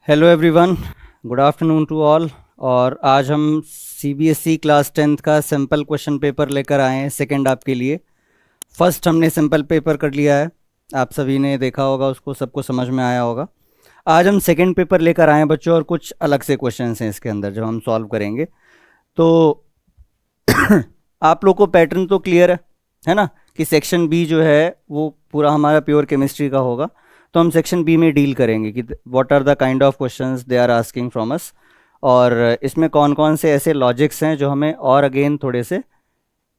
Hello everyone, good afternoon to all. और आज हम सीबीएसई क्लास 10th का सिंपल क्वेश्चन पेपर लेकर आए हैं सेकंड आपके लिए। फर्स्ट हमने सिंपल पेपर कर लिया है, आप सभी ने देखा होगा उसको, सबको समझ में आया होगा। आज हम सेकंड पेपर लेकर आए हैं बच्चों, और कुछ अलग से क्वेश्चंस हैं इसके अंदर जो हम सॉल्व करेंगे। तो आप लोग को पैटर्न तो क्लियर है ना, कि सेक्शन बी जो है वो पूरा हमारा प्योर केमिस्ट्री का होगा। तो हम सेक्शन बी में डील करेंगे कि what are the kind of questions they are asking from us, और इसमें कौन कौन से ऐसे लॉजिक्स हैं जो हमें और अगेन थोड़े से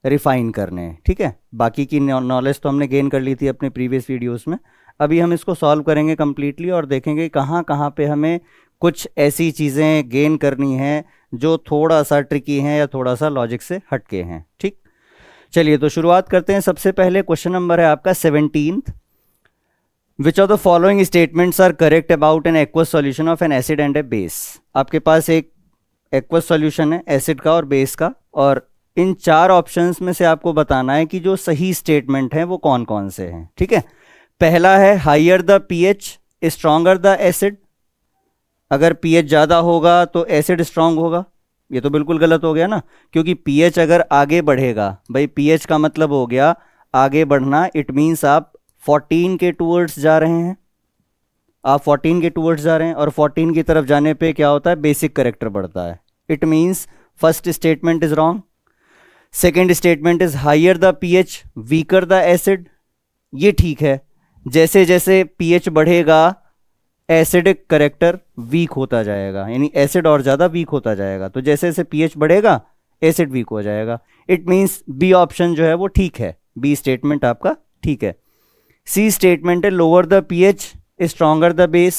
रिफाइन करने हैं। ठीक है, बाकी की नॉलेज तो हमने गेन कर ली थी अपने प्रीवियस वीडियोस में। अभी हम इसको सॉल्व करेंगे कम्प्लीटली और देखेंगे कहाँ कहाँ पे हमें कुछ ऐसी चीज़ें गेन करनी हैं जो थोड़ा सा ट्रिकी हैं या थोड़ा सा लॉजिक से हटके हैं। ठीक, चलिए तो शुरुआत करते हैं। सबसे पहले क्वेश्चन नंबर है आपका 17th। Which of the following statements are correct about an aqueous solution of an acid and a base. आपके पास एक एक्वस सॉल्यूशन है एसिड का और बेस का, और इन चार ऑप्शंस में से आपको बताना है कि जो सही स्टेटमेंट है वो कौन कौन से हैं। ठीक है, पहला है higher the pH stronger the acid. अगर पीएच ज़्यादा होगा तो एसिड स्ट्रांग होगा। ये तो बिल्कुल गलत हो गया ना, क्योंकि पीएच अगर आगे बढ़ेगा, भाई पीएच का मतलब हो गया आगे बढ़ना, इट मीन्स आप 14 के टूवर्ड्स जा रहे हैं। आप 14 के टूवर्ड्स जा रहे हैं, और 14 की तरफ जाने पे क्या होता है, बेसिक करेक्टर बढ़ता है। It means first statement is wrong. Second statement is higher the pH weaker the acid. ये ठीक है, जैसे जैसे पीएच बढ़ेगा एसिडिक करेक्टर वीक होता जाएगा, यानी एसिड और ज़्यादा वीक होता जाएगा। तो जैसे जैसे पीएच बढ़ेगा एसिड वीक हो जाएगा। इट मीन्स बी ऑप्शन जो है वो ठीक है, बी स्टेटमेंट आपका ठीक है। सी स्टेटमेंट है lower the pH stronger the base.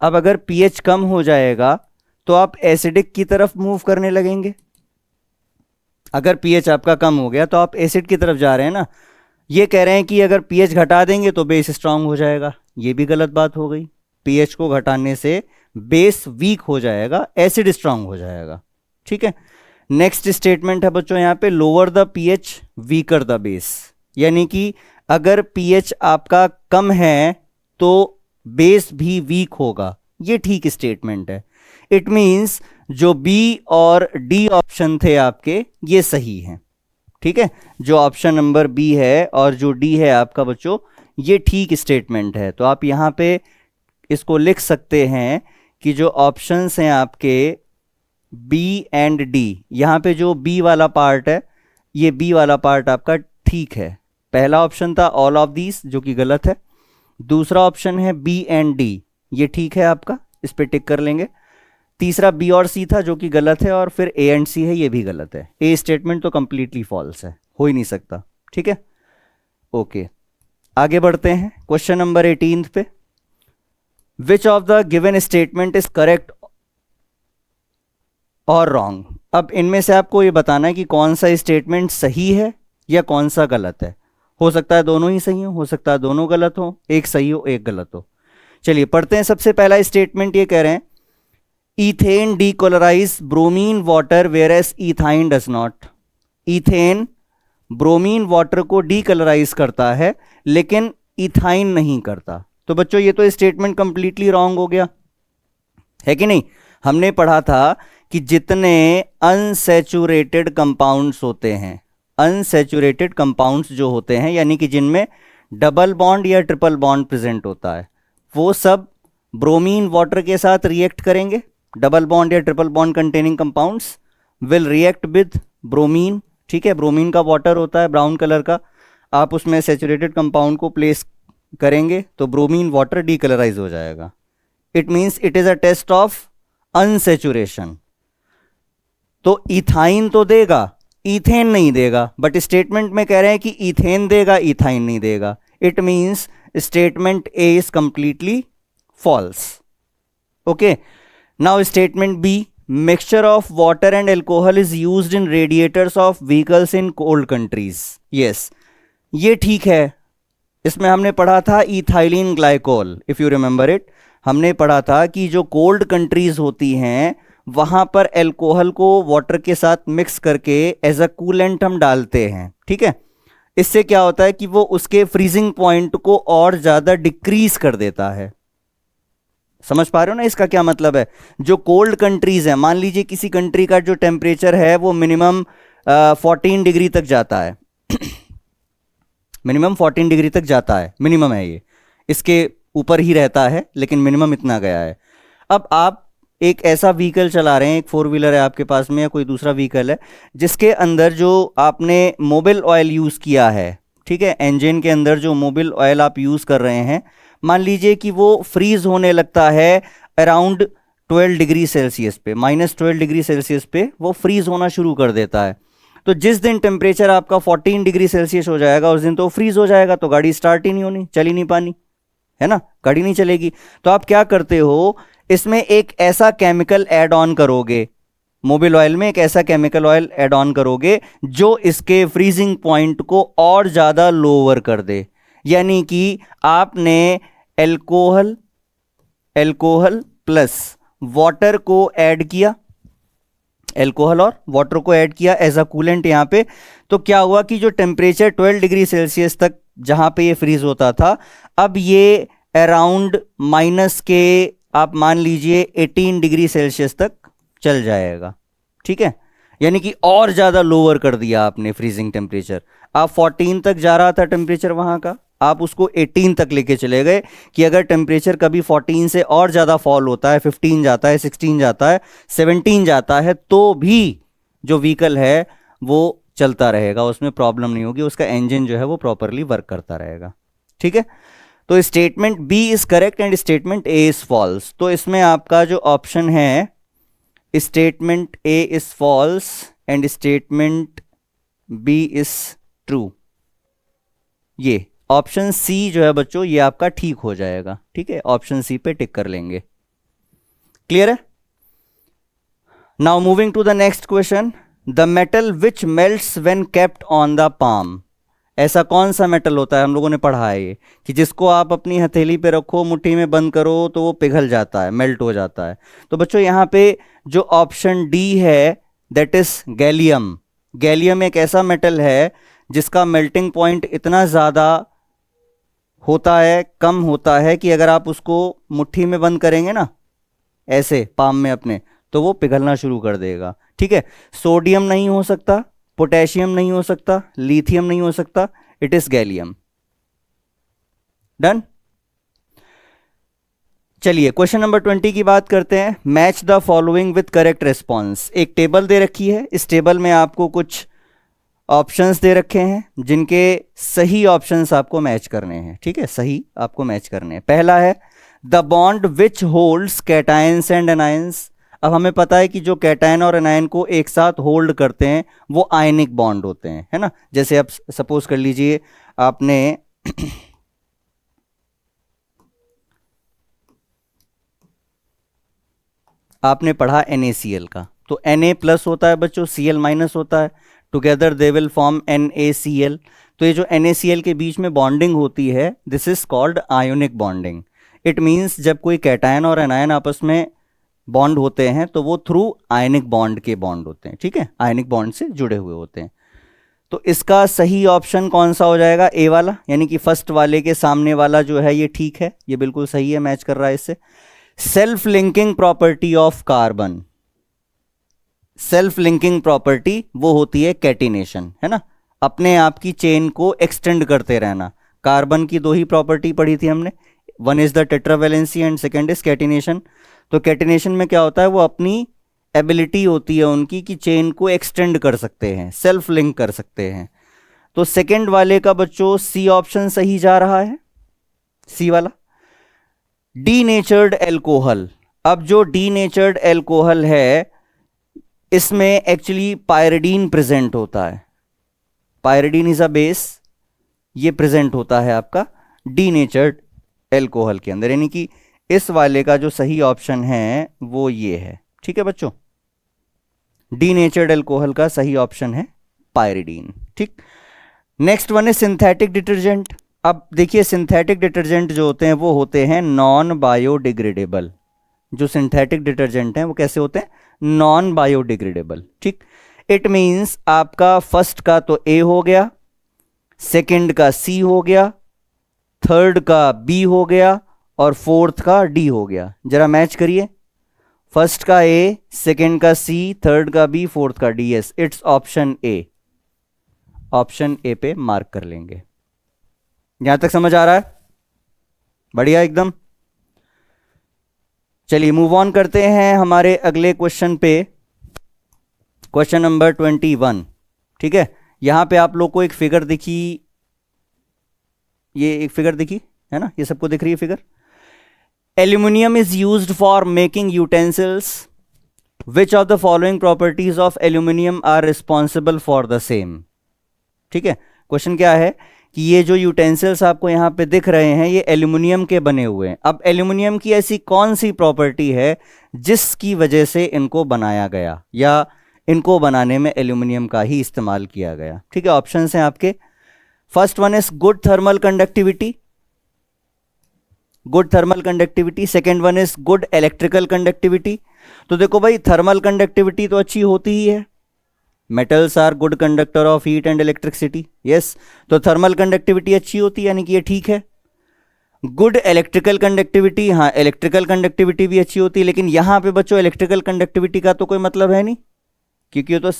अब अगर पीएच कम हो जाएगा तो आप एसिडिक की तरफ मूव करने लगेंगे। अगर पीएच आपका कम हो गया तो आप एसिड की तरफ जा रहे हैं ना। ये कह रहे हैं कि अगर पीएच घटा देंगे तो बेस स्ट्रांग हो जाएगा। ये भी गलत बात हो गई, पीएच को घटाने से बेस वीक हो जाएगा, एसिड स्ट्रांग हो जाएगा। ठीक है, नेक्स्ट स्टेटमेंट है बच्चों यहाँ पे lower the pH weaker the base, यानी कि अगर पीएच आपका कम है तो बेस भी वीक होगा। ये ठीक स्टेटमेंट है। इट मींस जो बी और डी ऑप्शन थे आपके ये सही हैं। ठीक है, जो ऑप्शन नंबर बी है और जो डी है आपका बच्चों ये ठीक स्टेटमेंट है। तो आप यहाँ पे इसको लिख सकते हैं कि जो ऑप्शंस हैं आपके बी एंड डी, यहाँ पे जो बी वाला पार्ट है, ये बी वाला पार्ट आपका ठीक है। पहला ऑप्शन था ऑल ऑफ दीज, जो कि गलत है। दूसरा ऑप्शन है बी एंड डी, ये ठीक है आपका, इस पे टिक कर लेंगे। तीसरा बी और सी था जो कि गलत है, और फिर ए एंड सी है, ये भी गलत है। ए स्टेटमेंट तो कंप्लीटली फॉल्स है, हो ही नहीं सकता। ठीक है, ओके, आगे बढ़ते हैं क्वेश्चन नंबर 18 पे। विच of the given statement is correct और रॉन्ग। अब इनमें से आपको ये बताना है कि कौन सा स्टेटमेंट सही है या कौन सा गलत है। हो सकता है दोनों ही सही हो सकता है दोनों गलत हो, एक सही हो एक गलत हो। चलिए पढ़ते हैं। सबसे पहला स्टेटमेंट ये कह रहे हैं ethene decolourise bromine water whereas ethyne does not. Ethene bromine water को डीकलराइज करता है लेकिन इथाइन नहीं करता। तो बच्चों ये तो स्टेटमेंट कंप्लीटली रॉन्ग हो गया, है कि नहीं। हमने पढ़ा था कि जितने अनसैचुरेटेड कंपाउंड्स होते हैं, अनसैचुरेटेड कंपाउंड्स जो होते हैं यानी कि जिनमें डबल बॉन्ड या ट्रिपल बॉन्ड प्रेजेंट होता है, वो सब ब्रोमीन वाटर के साथ रिएक्ट करेंगे। डबल बॉन्ड या triple bond containing compounds will react with bromine. ठीक है, ब्रोमीन का वाटर होता है ब्राउन कलर का, आप उसमें सैचुरेटेड कंपाउंड को प्लेस करेंगे तो ब्रोमीन वाटर डीकलराइज हो जाएगा। It means it is a test of unsaturation. तो इथाइन तो देगा, इथेन नहीं देगा, बट स्टेटमेंट में कह रहे हैं कि इथेन देगा इथाइन नहीं देगा। It means statement A is completely false. Okay, now statement B mixture of water and alcohol is used in radiators of vehicles in cold countries. Yes, ये ठीक है। इसमें हमने पढ़ा था ethylene glycol, if you remember it. हमने पढ़ा था कि जो कोल्ड कंट्रीज होती हैं वहां पर एल्कोहल को वाटर के साथ मिक्स करके एज अ कूलेंट हम डालते हैं। ठीक है, इससे क्या होता है कि वो उसके फ्रीजिंग पॉइंट को और ज़्यादा डिक्रीज कर देता है। समझ पा रहे हो ना इसका क्या मतलब है? जो कोल्ड कंट्रीज है, मान लीजिए किसी कंट्री का जो टेम्परेचर है वो मिनिमम 14 डिग्री तक जाता है मिनिमम 14 डिग्री तक जाता है, मिनिमम है ये, इसके ऊपर ही रहता है लेकिन मिनिमम इतना गया है। अब आप एक ऐसा व्हीकल चला रहे हैं, एक 4 व्हीलर है आपके पास में या कोई दूसरा व्हीकल है, जिसके अंदर जो आपने मोबिल ऑयल यूज़ किया है, ठीक है, इंजन के अंदर जो मोबिल ऑयल आप यूज़ कर रहे हैं, मान लीजिए कि वो फ्रीज होने लगता है अराउंड 12 डिग्री सेल्सियस पे, -12 डिग्री सेल्सियस पे वो फ्रीज होना शुरू कर देता है। तो जिस दिन टेम्परेचर आपका 14 डिग्री सेल्सियस हो जाएगा उस दिन तो फ्रीज हो जाएगा, तो गाड़ी स्टार्ट ही नहीं होनी, चल ही नहीं पानी, है ना, गाड़ी नहीं चलेगी। तो आप क्या करते हो, इसमें एक ऐसा केमिकल ऐड ऑन करोगे, मोबिल ऑयल में एक ऐसा केमिकल ऑयल ऐड ऑन करोगे जो इसके फ्रीजिंग पॉइंट को और ज़्यादा लोअर कर दे। यानी कि आपने एल्कोहल प्लस वाटर को ऐड किया, एल्कोहल और वाटर को ऐड किया एज अ कूलेंट यहाँ पे। तो क्या हुआ कि जो टेम्परेचर 12 डिग्री सेल्सियस तक जहां पे ये फ्रीज होता था, अब ये अराउंड माइनस के आप मान लीजिए 18 डिग्री सेल्सियस तक चल जाएगा, ठीक है। यानी कि और ज़्यादा लोअर कर दिया आपने फ्रीजिंग टेम्परेचर। आप 14 तक जा रहा था टेम्परेचर वहाँ का, आप उसको 18 तक लेके चले गए कि अगर टेम्परेचर कभी 14 से और ज़्यादा फॉल होता है, 15 जाता है, 16 जाता है, 17 जाता है, तो भी जो व्हीकल है वो चलता रहेगा, उसमें प्रॉब्लम नहीं होगी, उसका इंजन जो है वो प्रॉपरली वर्क करता रहेगा, ठीक है। तो statement B is correct and statement A is false. तो इसमें आपका जो ऑप्शन है statement A is false and statement B is true, ये ऑप्शन सी जो है बच्चों ये आपका ठीक हो जाएगा, ठीक है, ऑप्शन सी पे टिक कर लेंगे। क्लियर है? Now moving to the next question, the metal which melts when kept on the palm. ऐसा कौन सा मेटल होता है, हम लोगों ने पढ़ा है ये, कि जिसको आप अपनी हथेली पे रखो, मुट्ठी में बंद करो तो वो पिघल जाता है, मेल्ट हो जाता है। तो बच्चों यहाँ पे जो ऑप्शन डी है दैट इज गैलियम। गैलियम एक ऐसा मेटल है जिसका मेल्टिंग पॉइंट इतना ज़्यादा होता है, कम होता है कि अगर आप उसको मुट्ठी में बंद करेंगे ना ऐसे पाम में अपने, तो वो पिघलना शुरू कर देगा, ठीक है। सोडियम नहीं हो सकता, पोटेशियम नहीं हो सकता, लिथियम नहीं हो सकता, इट इज गैलियम। डन। चलिए क्वेश्चन नंबर 20 की बात करते हैं। Match the following with correct response. एक टेबल दे रखी है, इस टेबल में आपको कुछ ऑप्शंस दे रखे हैं जिनके सही ऑप्शंस आपको मैच करने हैं, ठीक है, सही आपको मैच करने हैं। पहला है the bond which holds cations and anions. अब हमें पता है कि जो कैटायन और एनायन को एक साथ होल्ड करते हैं वो आयनिक बॉन्ड होते हैं, है ना। जैसे आप सपोज कर लीजिए आपने आपने पढ़ा NaCl का, तो Na+ होता है बच्चों, Cl- होता है, together they will form NaCl। तो ये जो NaCl के बीच में बॉन्डिंग होती है this is called ionic bonding. It means जब कोई कैटायन और एनायन आपस में बॉन्ड होते हैं तो वो थ्रू आयनिक बॉन्ड के बॉन्ड होते हैं, ठीक है, आयनिक बॉन्ड से जुड़े हुए होते हैं। तो इसका सही ऑप्शन कौन सा हो जाएगा, ए वाला, यानी कि फर्स्ट वाले के सामने वाला जो है ये ठीक है, ये बिल्कुल सही है, मैच कर रहा है इससे। Self linking property of carbon, self linking property वो होती है कैटिनेशन, है ना, अपने आप की चेन को एक्सटेंड करते रहना। कार्बन की दो ही प्रॉपर्टी पढ़ी थी हमने, one is the tetravalency and second is catenation. तो कैटिनेशन में क्या होता है, वो अपनी एबिलिटी होती है उनकी कि चेन को एक्सटेंड कर सकते हैं, सेल्फ लिंक कर सकते हैं। तो सेकंड वाले का बच्चों सी ऑप्शन सही जा रहा है, सी वाला। Denatured alcohol. अब जो डीनेचर्ड एल्कोहल है इसमें एक्चुअली पायरिडीन प्रेजेंट होता है, पायरिडीन इज अ बेस, ये प्रेजेंट होता है आपका डीनेचर्ड एल्कोहल के अंदर, यानी कि इस वाले का जो सही ऑप्शन है वो ये है, ठीक है बच्चों, डीनेचर्ड एल्कोहल का सही ऑप्शन है पायरिडीन, ठीक। नेक्स्ट वन है सिंथेटिक डिटर्जेंट। अब देखिए सिंथेटिक डिटर्जेंट जो होते हैं वो होते हैं नॉन बायोडिग्रेडेबल। जो सिंथेटिक डिटर्जेंट हैं वो कैसे होते हैं, नॉन बायोडिग्रेडेबल, ठीक। इट मींस आपका फर्स्ट का तो ए हो गया, सेकंड का सी हो गया, थर्ड का बी हो गया और फोर्थ का डी हो गया। जरा मैच करिए, फर्स्ट का ए, सेकंड का सी, थर्ड का बी, फोर्थ का D. S, it's option A. Option A पे मार्क कर लेंगे। यहां तक समझ आ रहा है? बढ़िया एकदम। चलिए मूव ऑन करते हैं हमारे अगले क्वेश्चन पे, क्वेश्चन नंबर 21। ठीक है, यहां पे आप लोग को एक फिगर दिखी, ये एक फिगर दिखी है ना, ये सबको दिख रही है figure. Aluminium is used for making utensils, which of the following properties of aluminium are responsible for the same. ठीक है, क्वेश्चन क्या है कि ये जो यूटेंसिल्स आपको यहां पे दिख रहे हैं ये एल्यूमिनियम के बने हुए हैं। अब एल्यूमिनियम की ऐसी कौन सी प्रॉपर्टी है जिसकी वजह से इनको बनाया गया, या इनको बनाने में एल्यूमिनियम का ही इस्तेमाल किया गया। ठीक है, ऑप्शंस हैं आपके। First one is good thermal conductivity, good thermal conductivity. Second one is good electrical conductivity. तो देखो भाई, थर्मल कंडक्टिविटी तो अच्छी होती ही है, metals are good conductor of heat and electricity. Yes, तो थर्मल कंडक्टिविटी अच्छी होती है, यानी कि ये ठीक है। गुड इलेक्ट्रिकल कंडक्टिविटी, हाँ इलेक्ट्रिकल कंडक्टिविटी भी अच्छी होती है, लेकिन यहां पे बच्चों इलेक्ट्रिकल कंडक्टिविटी का तो कोई मतलब है नहीं, क्योंकि ये तो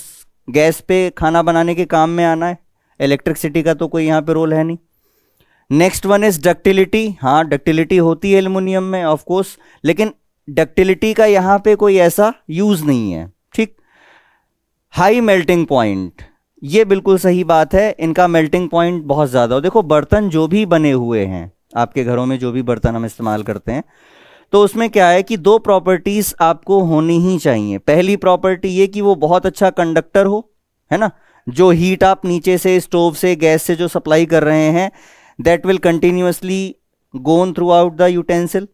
गैस पे खाना बनाने के काम में आना है, इलेक्ट्रिसिटी का तो कोई यहां पे रोल है नहीं। नेक्स्ट वन इज डक्टिलिटी, हाँ डक्टिलिटी होती है एल्युमिनियम में ऑफ कोर्स, लेकिन डक्टिलिटी का यहां पे कोई ऐसा यूज नहीं है। ठीक, हाई मेल्टिंग पॉइंट, ये बिल्कुल सही बात है, इनका मेल्टिंग पॉइंट बहुत ज्यादा हो। देखो बर्तन जो भी बने हुए हैं आपके घरों में, जो भी बर्तन हम इस्तेमाल करते हैं, तो उसमें क्या है कि दो प्रॉपर्टीज आपको होनी ही चाहिए। पहली प्रॉपर्टी ये कि वो बहुत अच्छा कंडक्टर हो, है ना, जो हीट आप नीचे से स्टोव से गैस से जो सप्लाई कर रहे हैं that will continuously gone throughout the utensil,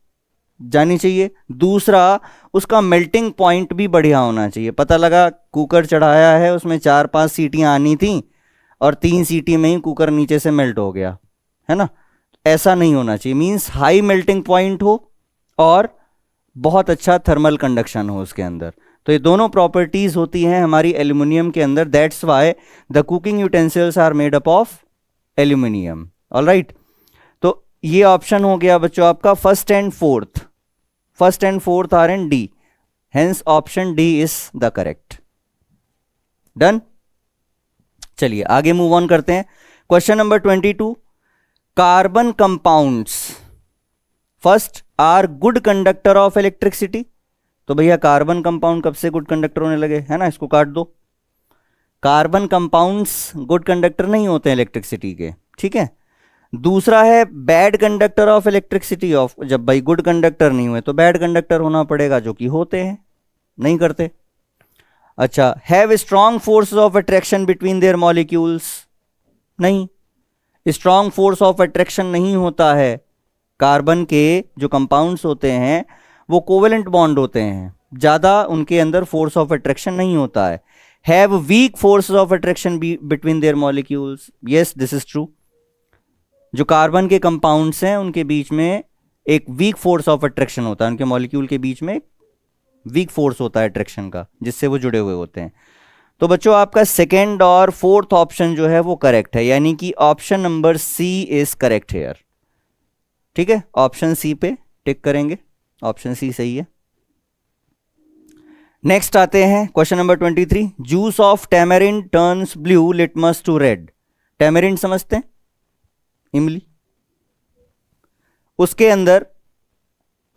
जानी चाहिए। दूसरा, उसका मेल्टिंग पॉइंट भी बढ़िया होना चाहिए। पता लगा कुकर चढ़ाया है, उसमें 4-5 सीटियां आनी थी और 3 सीटी में ही कुकर नीचे से मेल्ट हो गया, है ना, ऐसा नहीं होना चाहिए। मींस हाई मेल्टिंग पॉइंट हो और बहुत अच्छा थर्मल कंडक्शन हो उसके अंदर। तो ये दोनों प्रॉपर्टीज होती हैं हमारी एल्यूमिनियम के अंदर, that's why the cooking utensils are made up of aluminium. Alright, तो ये ऑप्शन हो गया बच्चों आपका first and fourth, first and fourth are in D, hence option D is the correct. Done, चलिए आगे मूव ऑन करते हैं। Question number 22, carbon compounds first are good conductor of electricity. तो भैया कार्बन कंपाउंड कब से गुड कंडक्टर होने लगे, है ना, इसको काट दो। कार्बन कंपाउंड्स गुड कंडक्टर नहीं होते हैं इलेक्ट्रिसिटी के, ठीक है। दूसरा है bad conductor of elasticity of, जब भाई गुड कंडक्टर नहीं हुए तो बैड कंडक्टर होना पड़ेगा, जो कि होते हैं, नहीं करते। अच्छा, have strong force of attraction between their molecules, नहीं, स्ट्रॉन्ग फोर्स ऑफ अट्रैक्शन नहीं होता है। कार्बन के जो कंपाउंड्स होते हैं वो कोवेलेंट बॉन्ड होते हैं, ज्यादा उनके अंदर फोर्स ऑफ अट्रैक्शन नहीं होता है। Have weak force of attraction between their molecules, yes this is true. जो कार्बन के कंपाउंड्स हैं उनके बीच में एक वीक फोर्स ऑफ अट्रैक्शन होता है, उनके मॉलिक्यूल के बीच में वीक फोर्स होता है अट्रैक्शन का, जिससे वो जुड़े हुए होते हैं। तो बच्चों आपका सेकेंड और फोर्थ ऑप्शन जो है वो करेक्ट है, यानी कि option number C is correct here. ठीक है, ऑप्शन सी पे टिक करेंगे, ऑप्शन सी सही है। नेक्स्ट आते हैं question number 23, juice of tamarind turns blue litmus to red. Tamarind समझते हैं, इमली, उसके अंदर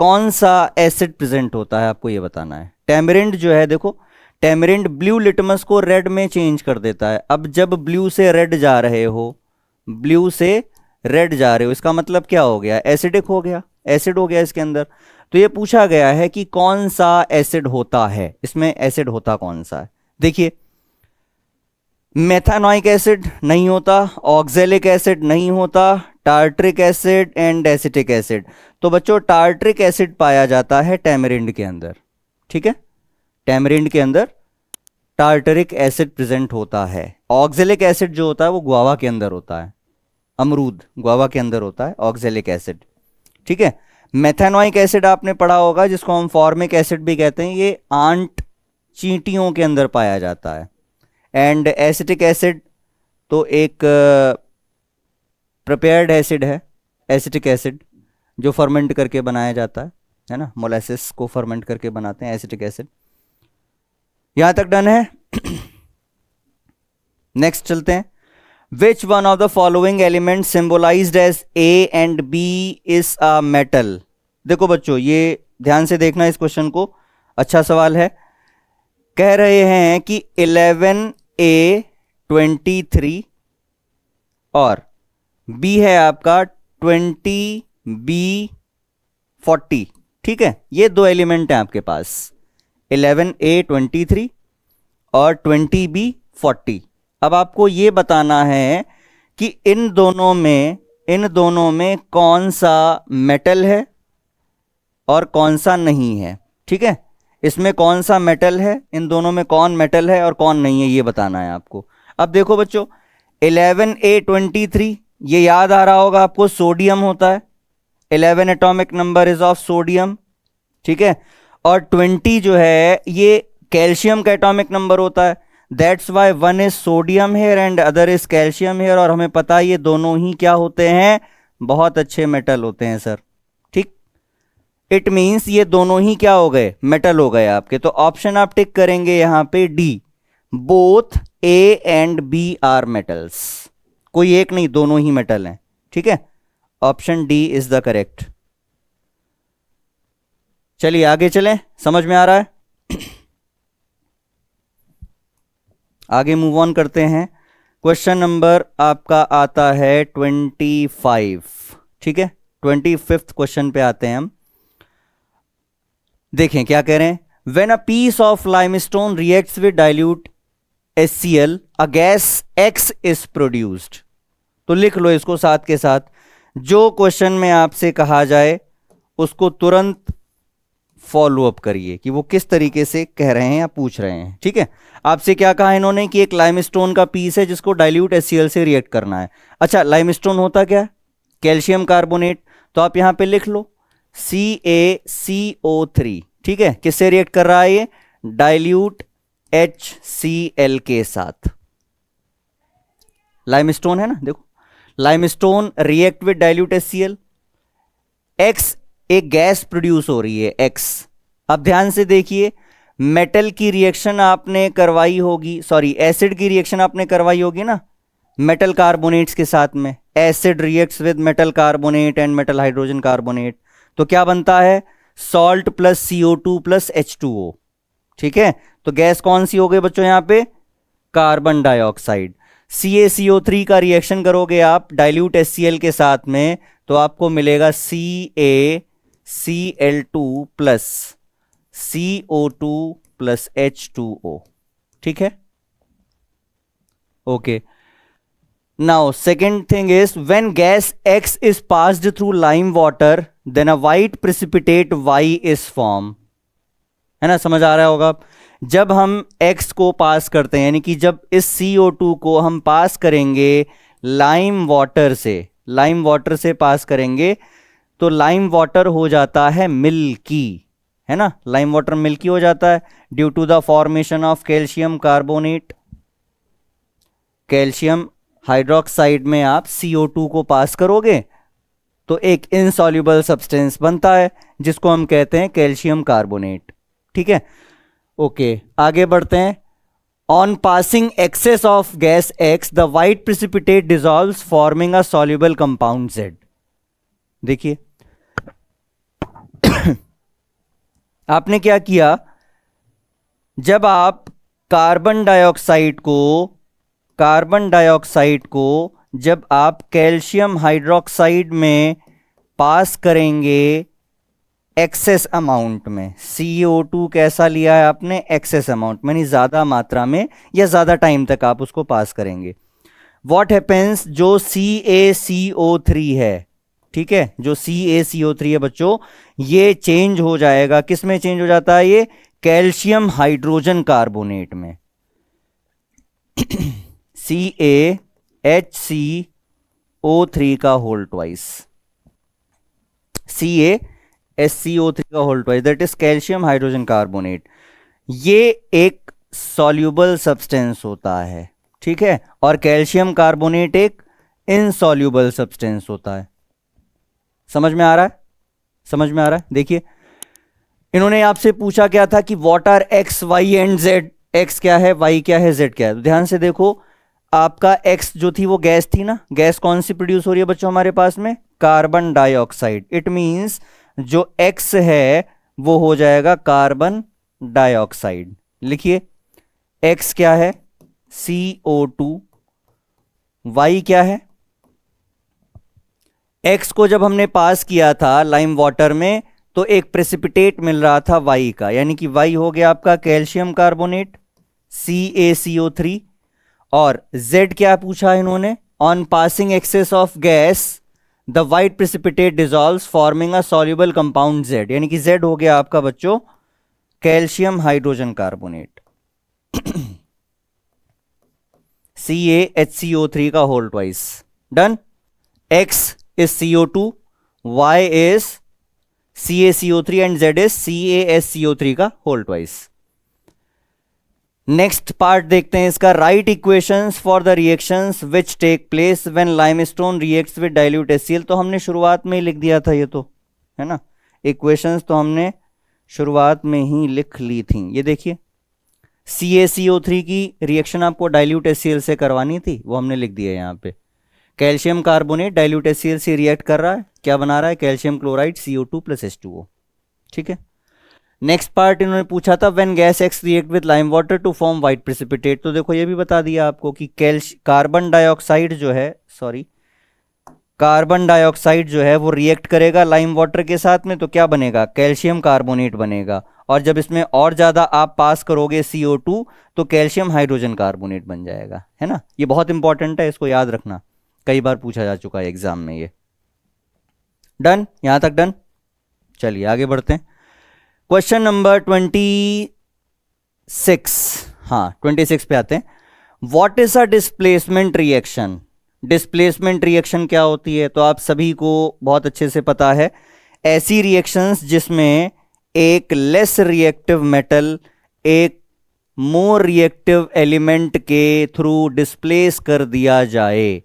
कौन सा एसिड प्रेजेंट होता है आपको ये बताना है। टैमरिंड जो है, देखो टैमरिंड ब्लू लिटमस को रेड में चेंज कर देता है। अब जब ब्लू से रेड जा रहे हो, ब्लू से रेड जा रहे हो, इसका मतलब क्या हो गया, एसिडिक हो गया, एसिड हो गया इसके अंदर। तो ये पूछा गया है कि कौन सा एसिड होता है, इसमें एसिड होता कौन सा है। देखिए, मेथानोइक एसिड नहीं होता, ऑक्जेलिक एसिड नहीं होता, tartaric acid and acetic acid. तो बच्चों टार्ट्रिक एसिड पाया जाता है टैमरिंड के अंदर, ठीक है, टैमरिंड के अंदर टार्टरिक एसिड प्रेजेंट होता है। ऑक्जेलिक एसिड जो होता है वो गुआवा के अंदर होता है, अमरूद गुआवा के अंदर होता है ऑक्जेलिक एसिड, ठीक है। मेथानोइक एसिड आपने पढ़ा होगा, जिसको हम फॉर्मिक एसिड भी कहते हैं, ये आंट चींटियों के अंदर पाया जाता है। एंड एसिटिक एसिड तो एक प्रिपेयर्ड एसिड है, एसिटिक एसिड, जो फर्मेंट करके बनाया जाता है ना, मोलासेस को फर्मेंट करके बनाते हैं, एसिटिक एसिड। यहां तक डन है। नेक्स्ट चलते हैं। Which one of the following element symbolised as A and B is a metal. देखो बच्चों, ये ध्यान से देखना इस क्वेश्चन को, अच्छा सवाल है। कह रहे हैं कि 11A23 और B है आपका 20B40, ठीक है। ये दो एलिमेंट हैं आपके पास, 11A23 और 20B40। अब आपको ये बताना है कि इन दोनों में कौन सा मेटल है और कौन सा नहीं है, ठीक है। इसमें कौन सा मेटल है, इन दोनों में कौन मेटल है और कौन नहीं है, ये बताना है आपको। अब देखो बच्चों, 11A23 ये याद आ रहा होगा आपको, सोडियम होता है, 11 atomic number is of sodium, ठीक है। और 20 जो है ये कैल्शियम का एटॉमिक नंबर होता है, that's why one is sodium here and other is calcium here. और हमें पता है ये दोनों ही क्या होते हैं, बहुत अच्छे मेटल होते हैं सर, ठीक। इट मीन्स ये दोनों ही क्या हो गए, मेटल हो गए आपके। तो ऑप्शन आप टिक करेंगे यहां पे D, both A and B are metals. कोई एक नहीं, दोनों ही मेटल हैं, ठीक है। Option D is the correct. चलिए आगे चलें, समझ में आ रहा है। आगे मूव ऑन करते हैं। क्वेश्चन नंबर आपका आता है 25, ठीक है। 25th क्वेश्चन पे आते हैं हम। देखें क्या कह रहे हैं। When a piece of limestone reacts with dilute HCl a gas X is produced. तो लिख लो इसको साथ के साथ, जो क्वेश्चन में आपसे कहा जाए उसको तुरंत फॉलो अप करिए कि वो किस तरीके से कह रहे हैं या पूछ रहे हैं, ठीक है। आपसे क्या कहा इन्होंने कि एक लाइमस्टोन का पीस है जिसको डाइल्यूट HCl से रिएक्ट करना है। अच्छा, लाइमस्टोन होता क्या है, कैल्शियम कार्बोनेट। तो आप यहां पे लिख लो CaCO3, ठीक है। किससे रिएक्ट कर रहा है ये, डाइल्यूट HCl के साथ। लाइमस्टोन है ना, देखो limestone react with dilute HCl, X एक गैस प्रोड्यूस हो रही है X। अब ध्यान से देखिए, मेटल की रिएक्शन आपने करवाई होगी, सॉरी एसिड की रिएक्शन आपने करवाई होगी ना मेटल कार्बोनेट्स के साथ में। Acid reacts with metal carbonate and metal hydrogen carbonate, तो क्या बनता है, salt plus CO2 plus H2O, ठीक है। तो गैस कौन सी हो गई बच्चों यहाँ पे, कार्बन डाइऑक्साइड। CaCO3 का रिएक्शन करोगे आप डाइल्यूट HCl के साथ में, तो आपको मिलेगा CaCl2 plus CO2 plus H2O, ठीक है। Okay, now second thing is when gas X is passed through lime water then a white precipitate Y is form, है ना, समझ आ रहा होगा। जब हम X को पास करते हैं, यानी कि जब इस CO2 को हम पास करेंगे लाइम वाटर से पास करेंगे, तो लाइम वाटर हो जाता है मिल्की, है ना, लाइम वाटर मिल्की हो जाता है due to the formation of calcium carbonate. Calcium hydroxide में आप CO2 को पास करोगे तो एक इनसॉल्युबल सब्सटेंस बनता है जिसको हम कहते हैं कैल्शियम कार्बोनेट, ठीक है। ओके, आगे बढ़ते हैं। On passing excess of gas X the white precipitate dissolves forming a soluble compound Z। देखिए आपने क्या किया, जब आप कार्बन डाइऑक्साइड को जब आप कैल्शियम हाइड्रोक्साइड में पास करेंगे एक्सेस अमाउंट में, CO2 कैसा लिया है आपने, एक्सेस अमाउंट में, यानी ज्यादा मात्रा में या ज्यादा टाइम तक आप उसको पास करेंगे। व्हाट हैपेंस, जो CaCO3 है, ठीक है, जो CaCO3 है बच्चों, ये चेंज हो जाएगा, किस में चेंज हो जाता है, ये कैल्शियम हाइड्रोजन कार्बोनेट में। CaHCO3 का होल ट्वाइस, CaSCO3 का whole twice, that is calcium hydrogen carbonate. ये एक सॉल्युबल सब्सटेंस होता है, ठीक है, और कैल्शियम कार्बोनेट एक इनसॉल्युबल सब्सटेंस होता है। समझ में आ रहा है, समझ में आ रहा है? देखिए इन्होंने आपसे पूछा क्या था कि what are X Y and Z, X क्या है, वाई क्या है, जेड क्या है। तो ध्यान से देखो, आपका एक्स जो थी वो गैस थी ना, गैस कौन सी प्रोड्यूस हो रही है बच्चों हमारे पास में, कार्बन डाइऑक्साइड। इट मींस जो एक्स है वो हो जाएगा कार्बन डाइऑक्साइड। लिखिए एक्स क्या है, CO2, वाई क्या है, एक्स को जब हमने पास किया था लाइम वाटर में तो एक प्रेसिपिटेट मिल रहा था वाई का, यानी कि वाई हो गया आपका कैल्शियम कार्बोनेट CaCO3। और Z क्या पूछा इन्होंने, on passing excess of gas the white precipitate dissolves forming a soluble compound Z, यानी कि Z हो गया आपका बच्चों कैल्शियम हाइड्रोजन कार्बोनेट CaHCO3 का whole twice. Done. X is CO2, Y is CaCO3 and Z is CaSCO3 का whole twice. Next part देखते हैं इसका, write equations for the reactions which take place when limestone reacts with dilute HCl। तो हमने शुरुआत में ही लिख दिया था ये, तो है ना, इक्वेशंस तो हमने शुरुआत में ही लिख ली थी। ये देखिए CaCO3 की रिएक्शन आपको डाइल्यूट HCl से करवानी थी, वो हमने लिख दिया यहाँ पे। कैल्शियम कार्बोनेट डाइल्यूट HCl से रिएक्ट कर रहा है, क्या बना रहा है, कैल्शियम क्लोराइड CO2 + H2O। ठीक है। नेक्स्ट पार्ट इन्होंने पूछा था when gas X react with lime water to form white precipitate. तो देखो ये भी बता दिया आपको कि कार्बन डाइऑक्साइड जो है वो रिएक्ट करेगा लाइम वाटर के साथ में, तो क्या बनेगा, कैल्शियम कार्बोनेट बनेगा। और जब इसमें और ज्यादा आप पास करोगे CO2 तो कैल्शियम हाइड्रोजन कार्बोनेट बन जाएगा, है ना। ये बहुत इंपॉर्टेंट है, इसको याद रखना, कई बार पूछा जा चुका है एग्जाम में ये। डन, यहां तक डन। चलिए आगे बढ़ते हैं। क्वेश्चन नंबर 26, हाँ 26 पे आते हैं। What is a displacement reaction. Displacement reaction क्या होती है, तो आप सभी को बहुत अच्छे से पता है, ऐसी रिएक्शंस जिसमें एक लेस रिएक्टिव मेटल एक मोर रिएक्टिव एलिमेंट के थ्रू डिस्प्लेस कर दिया जाए,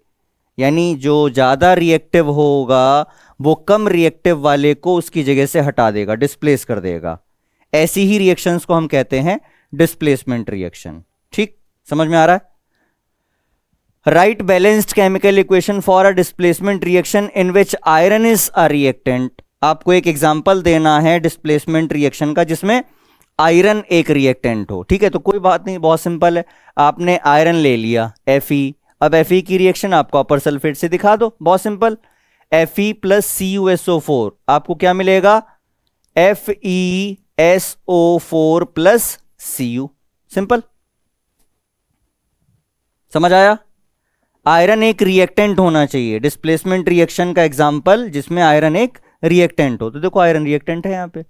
यानी जो ज्यादा रिएक्टिव होगा वो कम रिएक्टिव वाले को उसकी जगह से हटा देगा, डिस्प्लेस कर देगा। ऐसी ही रिएक्शंस को हम कहते हैं डिस्प्लेसमेंट रिएक्शन। ठीक, समझ में आ रहा है। Right balanced chemical equation for a displacement reaction in which iron is a reactant. आपको एक एग्जांपल देना है डिस्प्लेसमेंट रिएक्शन का जिसमें आयरन एक रिएक्टेंट हो। ठीक है, तो कोई बात नहीं, बहुत सिंपल है। आपने आयरन ले लिया Fe, अब Fe की रिएक्शन आप कॉपर सल्फेट से दिखा दो, बहुत सिंपल। Fe + CuSO4 आपको क्या मिलेगा, FeSO4 + Cu। सिंपल, समझ आया। आयरन एक रिएक्टेंट होना चाहिए, डिस्प्लेसमेंट रिएक्शन का एग्जांपल जिसमें आयरन एक रिएक्टेंट हो। तो देखो आयरन रिएक्टेंट है, यहां पे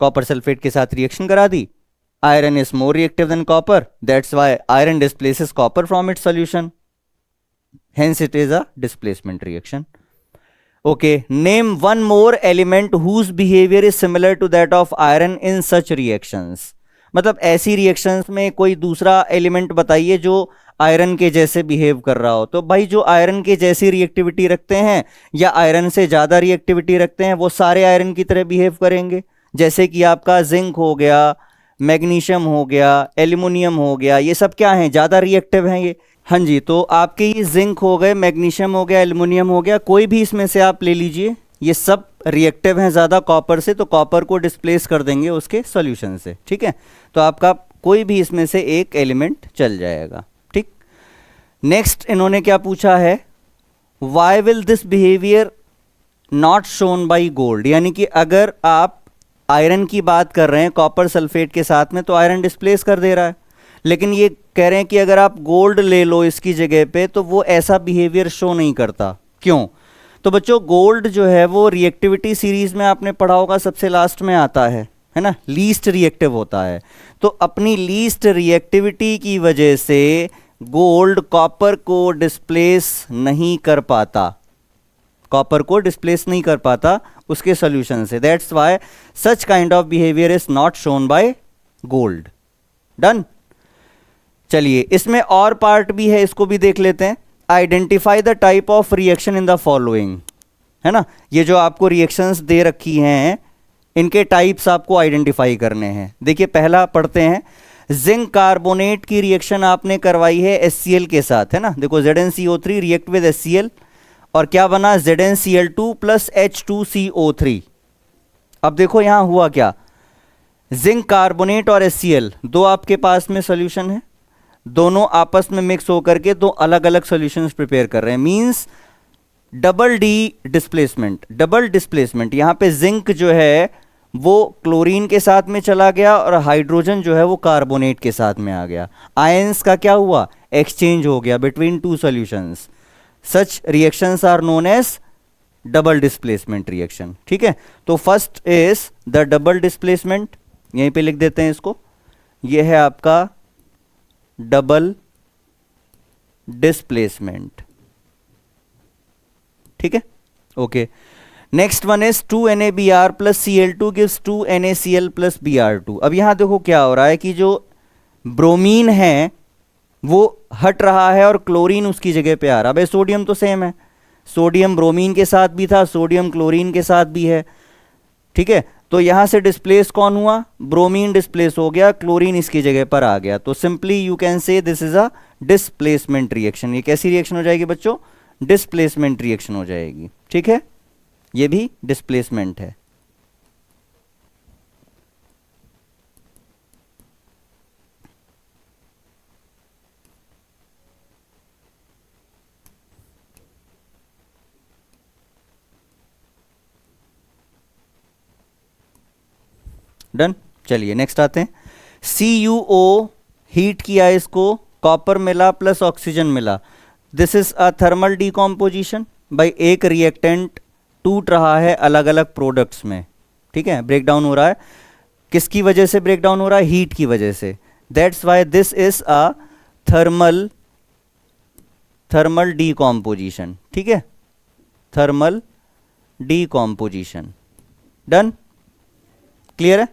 कॉपर सल्फेट के साथ रिएक्शन करा दी, iron is more reactive than copper, that's why iron displaces copper from its solution, hence it is a displacement reaction. Okay, name one more element whose behavior is similar to that of iron in such reactions. मतलब ऐसी reactions में कोई दूसरा element बताइए जो iron के जैसे behave कर रहा हो। तो भाई जो आयरन के जैसी रिएक्टिविटी रखते हैं या आयरन से ज्यादा रिएक्टिविटी रखते हैं वो सारे आयरन की तरह बिहेव करेंगे। जैसे कि आपका जिंक हो गया, मैग्नीशियम हो गया, एल्यूमिनियम हो गया, ये सब क्या हैं, ज्यादा रिएक्टिव हैं ये। हाँ जी, तो आपके ये जिंक हो गए, मैग्नीशियम हो गया, एल्युमिनियम हो गया, कोई भी इसमें से आप ले लीजिए, ये सब रिएक्टिव हैं ज़्यादा कॉपर से, तो कॉपर को डिस्प्लेस कर देंगे उसके सॉल्यूशन से। ठीक है, तो आपका कोई भी इसमें से एक एलिमेंट चल जाएगा। ठीक, नेक्स्ट इन्होंने क्या पूछा है, why will this behaviour not shown by gold. यानी कि अगर आप आयरन की बात कर रहे हैं कॉपर सल्फेट के साथ में तो आयरन डिस्प्लेस कर दे रहा है, लेकिन ये कह रहे हैं कि अगर आप गोल्ड ले लो इसकी जगह पे तो वो ऐसा बिहेवियर शो नहीं करता। क्यों? तो बच्चों गोल्ड जो है वो रिएक्टिविटी सीरीज में आपने पढ़ा होगा सबसे लास्ट में आता है ना, लीस्ट रिएक्टिव होता है। तो अपनी लीस्ट रिएक्टिविटी की वजह से गोल्ड कॉपर को डिस्प्लेस नहीं कर पाता, कॉपर को डिस्प्लेस नहीं कर पाता उसके सॉल्यूशन से। That's why such kind of behaviour is not shown by gold. Done. चलिए इसमें और पार्ट भी है, इसको भी देख लेते हैं। Identify the type of reaction in the following, है ना। ये जो आपको रिएक्शंस दे रखी हैं इनके टाइप्स आपको आइडेंटिफाई करने हैं। देखिए पहला पढ़ते हैं, जिंक कार्बोनेट की रिएक्शन आपने करवाई है HCl के साथ, है ना। देखो ZnCO3 रिएक्ट विद HCl और क्या बना, ZnCl2 प्लस H2CO3। अब देखो यहां हुआ क्या, जिंक कार्बोनेट और HCl दो आपके पास में सोल्यूशन है, दोनों आपस में मिक्स होकर के दो अलग अलग सॉल्यूशंस प्रिपेयर कर रहे हैं, means double D displacement. Double displacement यहां पे जिंक जो है वो क्लोरीन के साथ में चला गया और हाइड्रोजन जो है वो कार्बोनेट के साथ में आ गया। आयंस का क्या हुआ, एक्सचेंज हो गया between two solutions. Such reactions are known as double displacement reaction. ठीक है, तो first is the double displacement, यहीं पे लिख देते हैं इसको, यह है आपका डबल डिस्प्लेसमेंट। ठीक है, okay. Next one is 2NaBr plus Cl2 gives 2NaCl plus Br2। अब यहां देखो क्या हो रहा है कि जो ब्रोमीन है वो हट रहा है और क्लोरीन उसकी जगह पे आ रहा है। भाई सोडियम तो सेम है, सोडियम ब्रोमीन के साथ भी था, सोडियम क्लोरीन के साथ भी है। ठीक है, तो यहां से डिस्प्लेस कौन हुआ, ब्रोमीन डिस्प्लेस हो गया, क्लोरीन इसकी जगह पर आ गया। तो simply you can say this is a displacement reaction. ये कैसी रिएक्शन हो जाएगी बच्चों, डिस्प्लेसमेंट रिएक्शन हो जाएगी। ठीक है, ये भी डिस्प्लेसमेंट है। डन, चलिए नेक्स्ट आते हैं। CuO हीट किया इसको, कॉपर मिला प्लस ऑक्सीजन मिला, this is a thermal decomposition. भाई एक रिएक्टेंट टूट रहा है अलग अलग प्रोडक्ट्स में। ठीक है, ब्रेक डाउन हो रहा है, किसकी वजह से ब्रेक डाउन हो रहा है, हीट की वजह से। That's why this is a thermal decomposition. ठीक है, थर्मल डीकॉम्पोजिशन। डन, क्लियर है,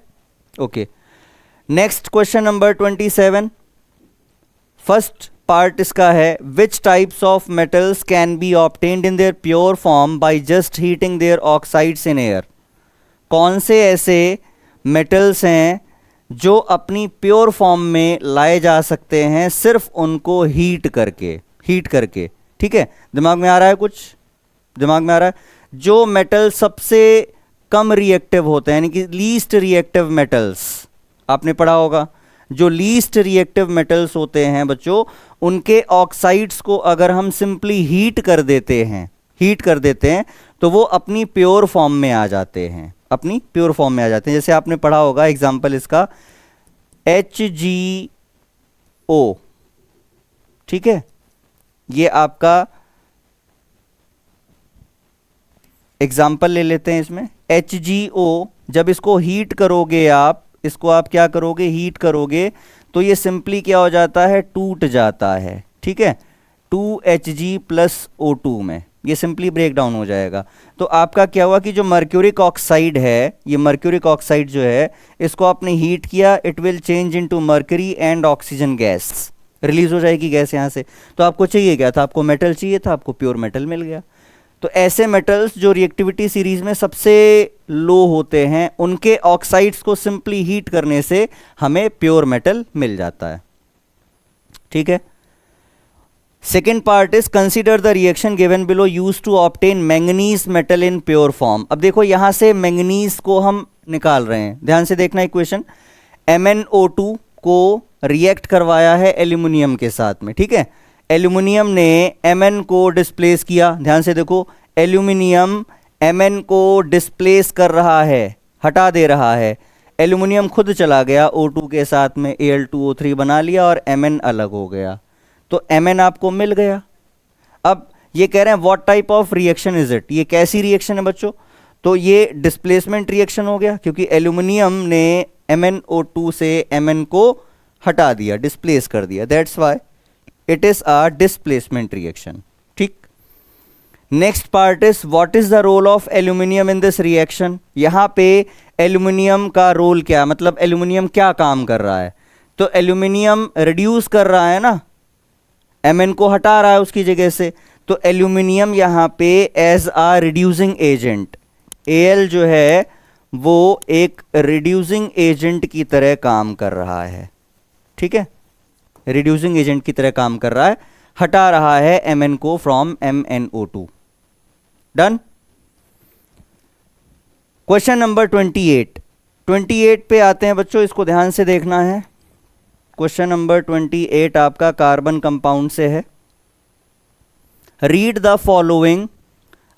okay. Next question number 27, first part इसका है, which types of metals can be obtained in their pure form by just heating their oxides in air. कौन से ऐसे metals हैं जो अपनी प्योर फॉर्म में लाए जा सकते हैं सिर्फ उनको हीट करके। ठीक है, दिमाग में आ रहा है कुछ, दिमाग में आ रहा है, जो मेटल सबसे कम रिएक्टिव होते हैं, यानी कि लीस्ट रिएक्टिव मेटल्स, आपने पढ़ा होगा। जो लीस्ट रिएक्टिव मेटल्स होते हैं बच्चों, उनके ऑक्साइड्स को अगर हम सिंपली हीट कर देते हैं तो वो अपनी प्योर फॉर्म में आ जाते हैं, अपनी प्योर फॉर्म में आ जाते हैं। जैसे आपने पढ़ा होगा एग्जांपल इसका HgO। ठीक है, ये आपका एग्जाम्पल ले लेते हैं इसमें। HgO जब इसको हीट करोगे आप, इसको आप क्या करोगे, हीट करोगे, तो ये सिंपली क्या हो जाता है, टूट जाता है। ठीक है, 2Hg प्लस O2 में ये सिंपली ब्रेक डाउन हो जाएगा। तो आपका क्या हुआ कि जो मर्क्यूरिक ऑक्साइड है, ये मर्क्यूरिक ऑक्साइड जो है, इसको आपने हीट किया, it will change into mercury and oxygen gas, release हो जाएगी गैस यहाँ से। तो आपको चाहिए क्या था, आपको मेटल चाहिए था, आपको प्योर मेटल मिल गया। तो ऐसे मेटल्स जो रिएक्टिविटी सीरीज में सबसे लो होते हैं, उनके ऑक्साइड्स को सिंपली हीट करने से हमें प्योर मेटल मिल जाता है। ठीक है, second part is consider the reaction given below use to obtain manganese metal in pure form. अब देखो यहां से मैंगनीज को हम निकाल रहे हैं, ध्यान से देखना इक्वेशन। MnO2 को रिएक्ट करवाया है एल्यूमिनियम के साथ में। ठीक है, एल्यूमिनियम ने Mn को डिस्प्लेस किया, ध्यान से देखो, एल्यूमिनियम Mn को डिस्प्लेस कर रहा है, हटा दे रहा है। एल्यूमिनियम खुद चला गया O2 के साथ में, Al2O3 बना लिया और Mn अलग हो गया, तो Mn आपको मिल गया। अब ये कह रहे हैं what type of reaction is it, ये कैसी रिएक्शन है बच्चों, तो ये डिस्प्लेसमेंट रिएक्शन हो गया, क्योंकि एल्यूमिनियम ने MnO2 से Mn को हटा दिया, डिस्प्लेस कर दिया, that's why it is a displacement reaction. ठीक, next part is what is the role of aluminium in this reaction. यहां पे एल्यूमिनियम का रोल क्या, मतलब एल्यूमिनियम क्या काम कर रहा है, तो एल्यूमिनियम रिड्यूस कर रहा है ना, Mn को हटा रहा है उसकी जगह से, तो एल्यूमिनियम यहाँ पे एज आ रिड्यूसिंग एजेंट, Al जो है वो एक रिड्यूसिंग एजेंट की तरह काम कर रहा है, ठीक है, रिड्यूसिंग एजेंट की तरह काम कर रहा है, हटा रहा है Mn को from MnO2। Done. Question number 28 पे आते हैं बच्चों, इसको ध्यान से देखना है। क्वेश्चन नंबर 28 आपका कार्बन कंपाउंड से है। रीड द फॉलोइंग,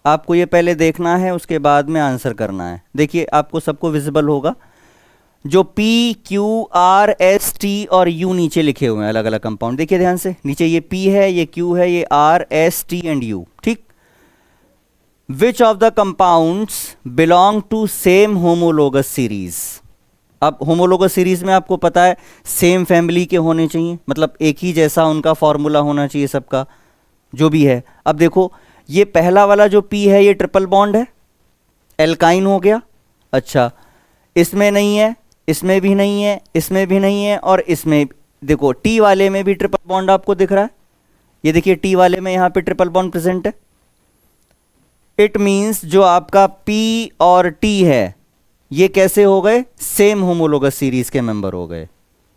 आपको ये पहले देखना है, उसके बाद में आंसर करना है। देखिए आपको सबको विजिबल होगा, जो P Q R S T और U नीचे लिखे हुए हैं अलग अलग कंपाउंड, देखिए ध्यान से, नीचे ये P है, ये Q है, ये R S T and U, ठीक। Which of the compounds belong to same homologous series. अब होमोलोगस सीरीज में आपको पता है सेम फैमिली के होने चाहिए, मतलब एक ही जैसा उनका फॉर्मूला होना चाहिए सबका, जो भी है। अब देखो ये पहला वाला जो P है ये ट्रिपल बॉन्ड है, एल्काइन हो गया। अच्छा, इसमें नहीं है, इसमें भी नहीं है, इसमें भी नहीं है, और इसमें देखो T वाले में भी ट्रिपल बॉन्ड आपको दिख रहा है, ये देखिए T वाले में यहाँ पे ट्रिपल बॉन्ड प्रेजेंट है। इट मीन्स जो आपका P और T है ये कैसे हो गए, सेम होमोलोगस सीरीज के मेंबर हो गए,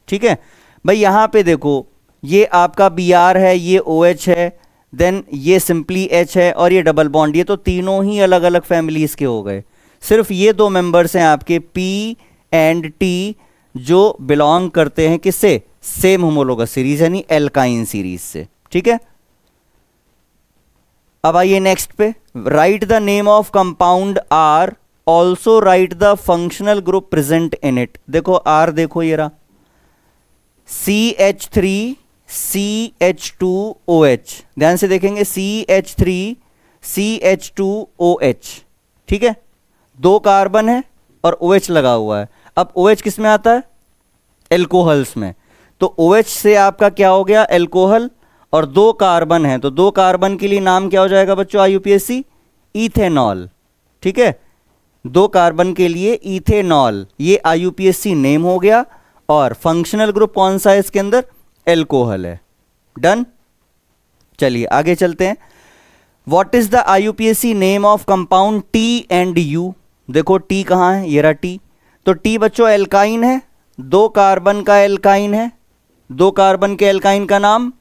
ठीक है भाई। यहाँ पे देखो ये आपका Br है, ये OH है, देन ये सिंपली H है, और ये डबल बॉन्ड, ये तो तीनों ही अलग अलग फैमिलीज के हो गए। सिर्फ ये दो मेंबर्स हैं आपके P एंड T जो बिलोंग करते हैं किससे, सेम होमोलोगस सीरीज यानी एल्काइन सीरीज से, ठीक है। अब आइए नेक्स्ट पे, right the name of compound R, also right the functional group present in it. देखो R देखो ये रहा, CH3 CH2OH, ध्यान से देखेंगे CH3 CH2OH, ठीक है, दो कार्बन है और OH लगा हुआ है। अब OH किस में आता है, एल्कोहल्स में, तो OH से आपका क्या हो गया, एल्कोहल, और दो कार्बन है, तो दो कार्बन के लिए नाम क्या हो जाएगा बच्चों IUPAC, इथेनॉल, ठीक है, दो कार्बन के लिए इथेनॉल, ये IUPAC नेम हो गया, और फंक्शनल ग्रुप कौन सा है इसके अंदर, एल्कोहल है। डन। चलिए आगे चलते हैं। What is the IUPAC name of compound T and U। देखो T कहाँ है, ये रहा T, तो T बच्चों एल्काइन है, दो कार्बन का एल्काइन है, दो कार्बन के एल्काइन का नाम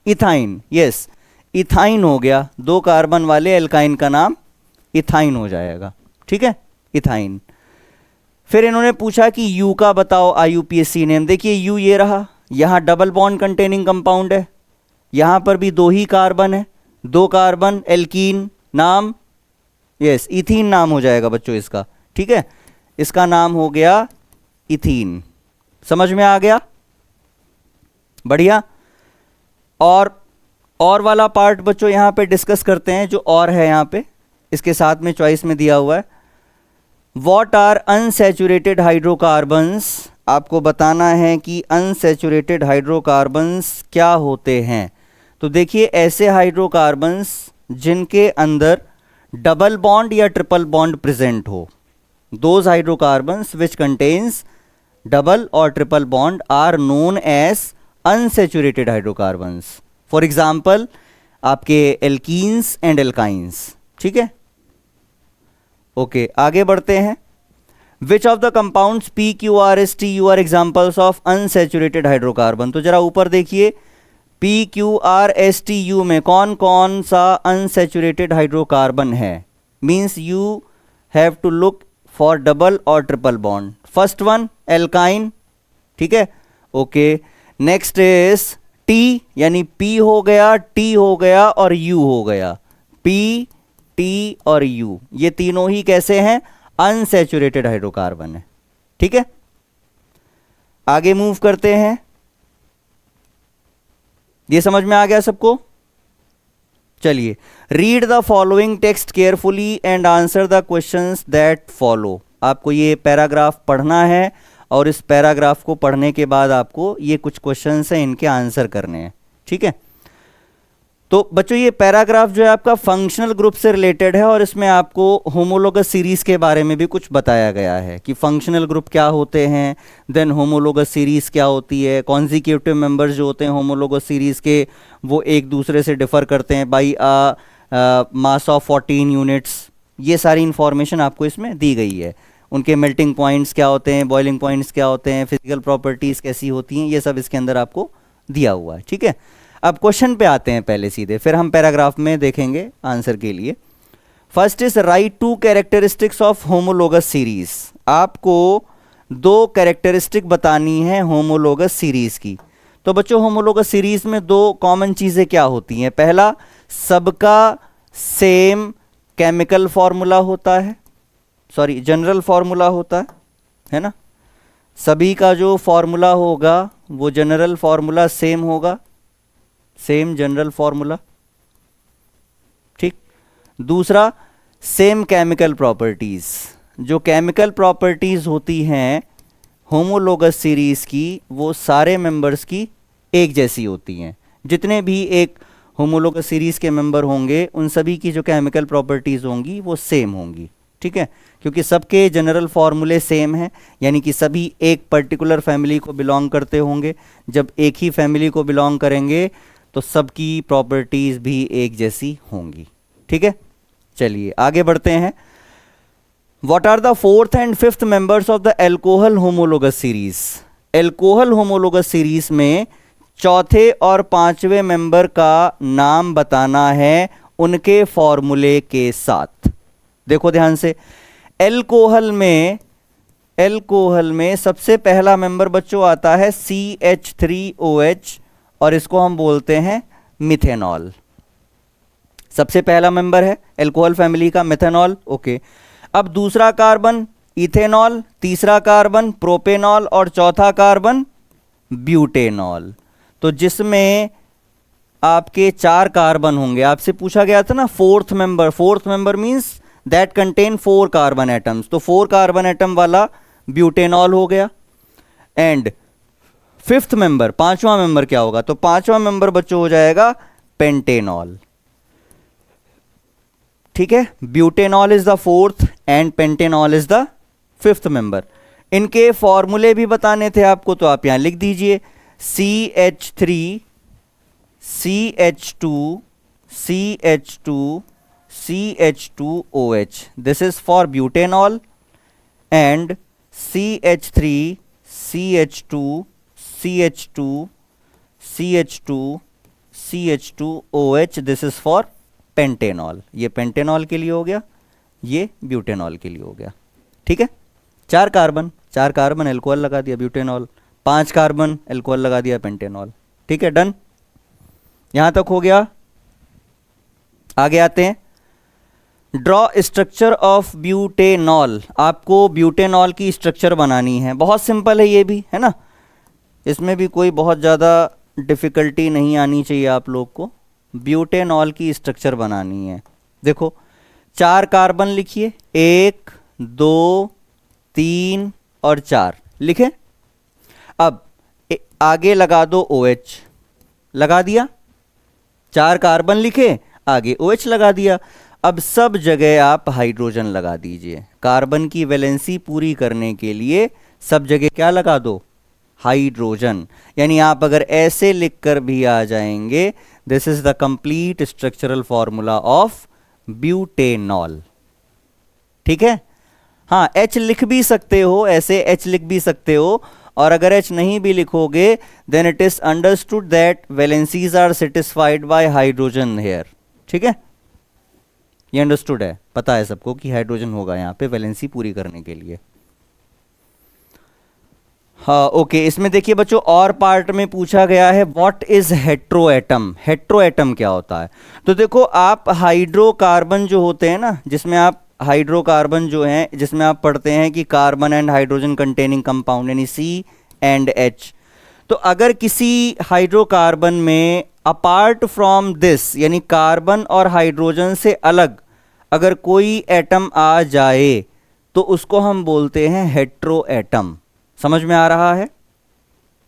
इथाइन, यस इथाइन हो गया, दो कार्बन वाले एल्काइन का नाम इथाइन हो जाएगा, ठीक है, इथाइन। फिर इन्होंने पूछा कि U का बताओ IUPAC नेम। देखिए U ये रहा, यहाँ डबल बॉन्ड कंटेनिंग कंपाउंड है, यहाँ पर भी दो ही कार्बन है, दो कार्बन एल्कीन, नाम यस इथीन नाम हो जाएगा बच्चों इसका, ठीक है, इसका नाम हो गया इथीन। समझ में आ गया, बढ़िया। और वाला पार्ट बच्चों यहाँ पे डिस्कस करते हैं, जो और है यहाँ पे इसके साथ में चॉइस में दिया हुआ है। व्हाट आर अनसैचुरेटेड हाइड्रोकार्बन्स, आपको बताना है कि अनसैचुरेटेड हाइड्रोकार्बन्स क्या होते हैं। तो देखिए ऐसे हाइड्रोकार्बन्स जिनके अंदर डबल बॉन्ड या ट्रिपल बॉन्ड प्रेजेंट हो, those hydrocarbons which contains double और triple bond are known as unsaturated hydrocarbons. For example आपके एल्कीन्स एंड एल्काइंस, ठीक है। ओके आगे बढ़ते हैं। Which of the compounds P Q R S T U are examples of unsaturated hydrocarbon. तो जरा ऊपर देखिए P Q R S T U में कौन कौन सा अनसैचुरेटेड हाइड्रोकार्बन है, means you have to look for double और triple bond. First one alkyne, ठीक है, ओके। नेक्स्ट इज T यानी P हो गया, T हो गया और U हो गया, P T और U, ये तीनों ही कैसे हैं, अनसैचुरेटेड हाइड्रोकार्बन है, ठीक है। आगे मूव करते हैं, ये समझ में आ गया सबको। चलिए read the following text carefully and answer the questions that follow. आपको ये पैराग्राफ पढ़ना है और इस पैराग्राफ को पढ़ने के बाद आपको ये कुछ क्वेश्चंस हैं इनके आंसर करने हैं, ठीक है। तो बच्चों ये पैराग्राफ जो है आपका फंक्शनल ग्रुप से रिलेटेड है और इसमें आपको होमोलोगस सीरीज के बारे में भी कुछ बताया गया है कि फंक्शनल ग्रुप क्या होते हैं, देन होमोलोगस सीरीज क्या होती है, कॉन्जिक्यूटिव मेंबर्स जो होते हैं होमोलोगस सीरीज के वो एक दूसरे से डिफर करते हैं बाई मास ऑफ 14 यूनिट्स। ये सारी इंफॉर्मेशन आपको इसमें दी गई है। उनके मेल्टिंग पॉइंट्स क्या होते हैं, बॉइलिंग पॉइंट्स क्या होते हैं, फिजिकल प्रॉपर्टीज़ कैसी होती हैं, ये सब इसके अंदर आपको दिया हुआ है। ठीक है, अब क्वेश्चन पे आते हैं पहले सीधे, फिर हम पैराग्राफ में देखेंगे आंसर के लिए। First is right 2 characteristics of homologous series. आपको 2 कैरेक्टरिस्टिक बतानी है होमोलोगस सीरीज की। तो बच्चों होमोलोगस सीरीज में 2 कॉमन चीज़ें क्या होती हैं? पहला, सबका सेम केमिकल फॉर्मूला होता है, सॉरी जनरल फॉर्मूला होता है ना। सभी का जो फॉर्मूला होगा वो जनरल फॉर्मूला सेम होगा, सेम जनरल फॉर्मूला। ठीक। दूसरा, सेम केमिकल प्रॉपर्टीज। जो केमिकल प्रॉपर्टीज होती हैं होमोलोगस सीरीज की वो सारे मेंबर्स की एक जैसी होती हैं। जितने भी एक होमोलोगस सीरीज के मेंबर होंगे उन सभी की जो केमिकल प्रॉपर्टीज होंगी वो सेम होंगी। ठीक है, क्योंकि सबके जनरल फॉर्मूले सेम हैं, यानी कि सभी एक पर्टिकुलर फैमिली को बिलोंग करते होंगे। जब एक ही फैमिली को बिलोंग करेंगे तो सबकी प्रॉपर्टीज भी एक जैसी होंगी। ठीक है, चलिए आगे बढ़ते हैं। What are the 4th and 5th members of the alcohol homologous series? Alcohol homologous series में चौथे और 5वें मेंबर का नाम बताना है उनके फॉर्मूले के साथ। देखो ध्यान से, एल्कोहल में सबसे पहला मेंबर बच्चों आता है CH3OH और इसको हम बोलते हैं मिथेनॉल। सबसे पहला मेंबर है एल्कोहल फैमिली का मिथेनॉल। ओके, अब दूसरा कार्बन इथेनॉल, तीसरा कार्बन प्रोपेनॉल और चौथा कार्बन ब्यूटेनॉल। तो जिसमें आपके 4 कार्बन होंगे। आपसे पूछा गया था ना fourth member means that contain 4 carbon atoms, तो 4 कार्बन एटम वाला ब्यूटेनॉल हो गया। एंड 5th मेंबर, 5वां मेंबर क्या होगा? तो 5वां मेंबर बच्चों हो जाएगा पेंटेनॉल। ठीक है, butanol is the 4th and pentanol is the 5th member. इनके फॉर्मूले भी बताने थे आपको, तो आप यहां लिख दीजिए CH3 CH2 CH2 CH2OH, this is for butanol, and CH3 CH2 CH2 CH2 CH2OH, this is for pentanol. ये पेंटेनॉल के लिए हो गया, ये ब्यूटेनॉल के लिए हो गया। ठीक है, 4 कार्बन एल्कोहल लगा दिया ब्यूटेनॉल, 5 कार्बन एल्कोहल लगा दिया पेंटेनॉल। ठीक है, डन, यहां तक हो गया। आगे आते हैं, ड्रॉ स्ट्रक्चर ऑफ ब्यूटेनॉल। आपको ब्यूटेनॉल की स्ट्रक्चर बनानी है, बहुत सिंपल है ये भी, है ना। इसमें भी कोई बहुत ज़्यादा डिफ़िकल्टी नहीं आनी चाहिए आप लोग को। ब्यूटेनॉल की स्ट्रक्चर बनानी है। देखो 4 कार्बन लिखिए, 1 2 3 और 4 लिखें। अब आगे लगा दो OH, लगा दिया। 4 कार्बन लिखे, आगे OH लगा दिया। अब सब जगह आप हाइड्रोजन लगा दीजिए। कार्बन की वैलेंसी पूरी करने के लिए सब जगह क्या लगा दो? हाइड्रोजन। यानी आप अगर ऐसे लिखकर भी आ जाएंगे, this is the complete structural formula of butanol. ठीक है, हाँ H लिख भी सकते हो, ऐसे H लिख भी सकते हो, और अगर H नहीं भी लिखोगे then it is understood that valencies are satisfied by hydrogen here. ठीक है, ये अंडरस्टूड है, पता है सबको कि हाइड्रोजन होगा यहाँ पे वैलेंसी पूरी करने के लिए। हाँ ओके, इसमें देखिए बच्चों और पार्ट में पूछा गया है व्हाट इज हेट्रोएटम। हेट्रोएटम क्या होता है? तो देखो आप हाइड्रोकार्बन जो होते हैं ना, जिसमें आप हाइड्रोकार्बन जो हैं, जिसमें आप पढ़ते हैं कि carbon and hydrogen containing compound यानी C एंड H। तो अगर किसी हाइड्रोकार्बन में अपार्ट फ्रॉम दिस यानी कार्बन और हाइड्रोजन से अलग अगर कोई एटम आ जाए तो उसको हम बोलते हैं हेट्रोएटम। समझ में आ रहा है?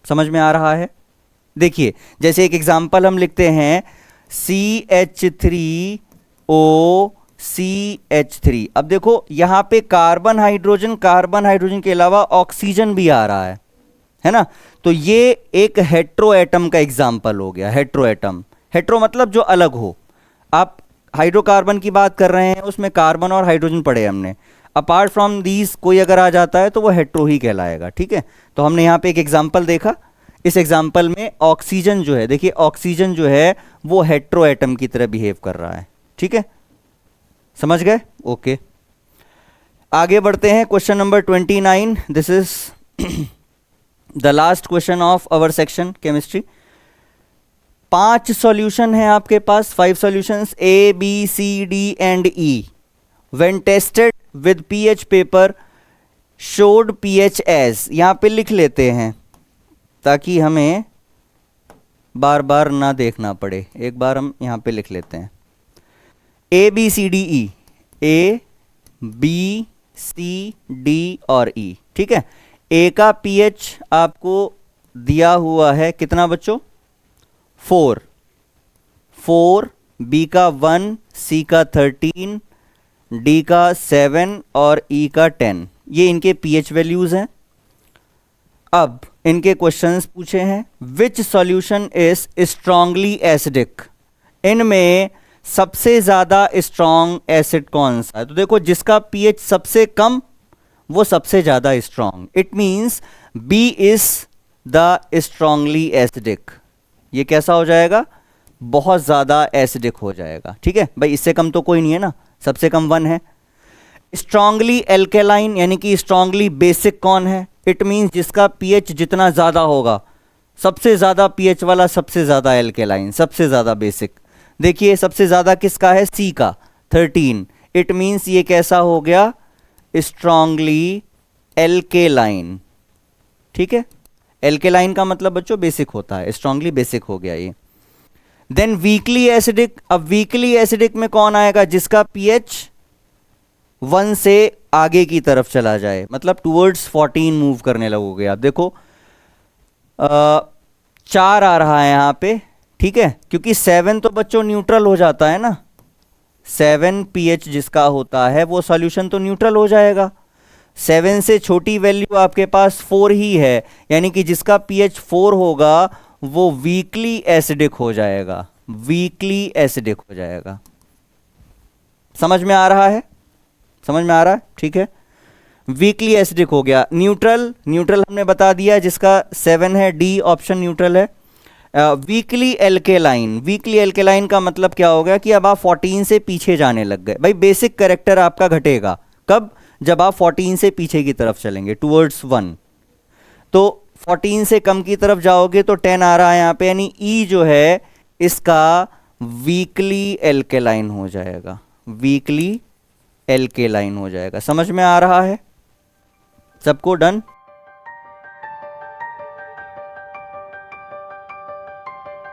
समझ में आ रहा है? देखिए जैसे एक एग्जांपल हम लिखते हैं CH3O CH3। अब देखो यहाँ पे कार्बन हाइड्रोजन के अलावा ऑक्सीजन भी आ रहा है ना। तो ये एक हेट्रो एटम का एग्जाम्पल हो गया। हेट्रो एटम, हेट्रो मतलब जो अलग हो। आप हाइड्रोकार्बन की बात कर रहे हैं, उसमें कार्बन और हाइड्रोजन पढ़े हमने। अपार्ट फ्रॉम दीज कोई अगर आ जाता है तो वो हेट्रो ही कहलाएगा। ठीक है, तो हमने यहाँ पे एक एग्जाम्पल देखा। इस एग्जाम्पल में ऑक्सीजन जो है, देखिए ऑक्सीजन जो है वो हेट्रो एटम की तरह बिहेव कर रहा है। ठीक है, समझ गए? ओके, आगे बढ़ते हैं। Question number 29, this is the last question of our section chemistry. 5 solution है आपके पास, 5 solutions A B C D and E when tested with pH paper showed pH as, यहाँ पे लिख लेते हैं ताकि हमें बार बार ना देखना पड़े। एक बार हम यहाँ पे लिख लेते हैं A B C D E, A B C D और E। ठीक है, A का pH आपको दिया हुआ है कितना बच्चों? 4, B का 1, C का 13, D का 7 और E का 10। ये इनके pH वैल्यूज हैं। अब इनके क्वेश्चंस पूछे हैं, विच सॉल्यूशन इज स्ट्रांगली एसिडिक। इनमें सबसे ज़्यादा स्ट्रांग एसिड कौन सा है? तो देखो जिसका pH सबसे कम वो सबसे ज़्यादा strong. It means B is the strongly acidic. ये कैसा हो जाएगा? बहुत ज़्यादा एसिडिक हो जाएगा। ठीक है भाई, इससे कम तो कोई नहीं है ना, सबसे कम 1 है। स्ट्रांगली एल्केलाइन यानी कि स्ट्रांगली बेसिक कौन है? इट मीन्स जिसका pH जितना ज़्यादा होगा, सबसे ज़्यादा pH वाला सबसे ज़्यादा एल्केलाइन, सबसे ज़्यादा बेसिक। देखिए सबसे ज़्यादा किसका है? C का 13। इट मीन्स ये कैसा हो गया? Strongly alkaline. ठीक है, एल्केलाइन का मतलब बच्चों बेसिक होता है, स्ट्रांगली बेसिक हो गया ये। Then weakly acidic. अब वीकली एसिडिक में कौन आएगा? जिसका pH 1 से आगे की तरफ चला जाए, मतलब टूवर्ड्स 14 मूव करने लगोगे आप। देखो 4 आ रहा है यहाँ पे। ठीक है, क्योंकि 7 तो बच्चों न्यूट्रल हो जाता है ना। 7 pH जिसका होता है वो सॉल्यूशन तो न्यूट्रल हो जाएगा। 7 से छोटी वैल्यू आपके पास 4 ही है, यानी कि जिसका pH 4 होगा वो वीकली एसिडिक हो जाएगा। वीकली एसिडिक हो जाएगा। समझ में आ रहा है? समझ में आ रहा है? ठीक है, वीकली एसिडिक हो गया। न्यूट्रल, न्यूट्रल हमने बता दिया, जिसका 7 है, डी ऑप्शन न्यूट्रल है। Weekly alkaline. वीकली एल्केलाइन का मतलब क्या हो गया कि अब आप 14 से पीछे जाने लग गए। भाई बेसिक कैरेक्टर आपका घटेगा कब? जब आप 14 से पीछे की तरफ चलेंगे, टूवर्ड्स 1। तो 14 से कम की तरफ जाओगे तो 10 आ रहा है यहाँ पे, यानी ई जो है इसका वीकली एल्केलाइन हो जाएगा। वीकली एल्केलाइन हो जाएगा। समझ में आ रहा है सबको? डन।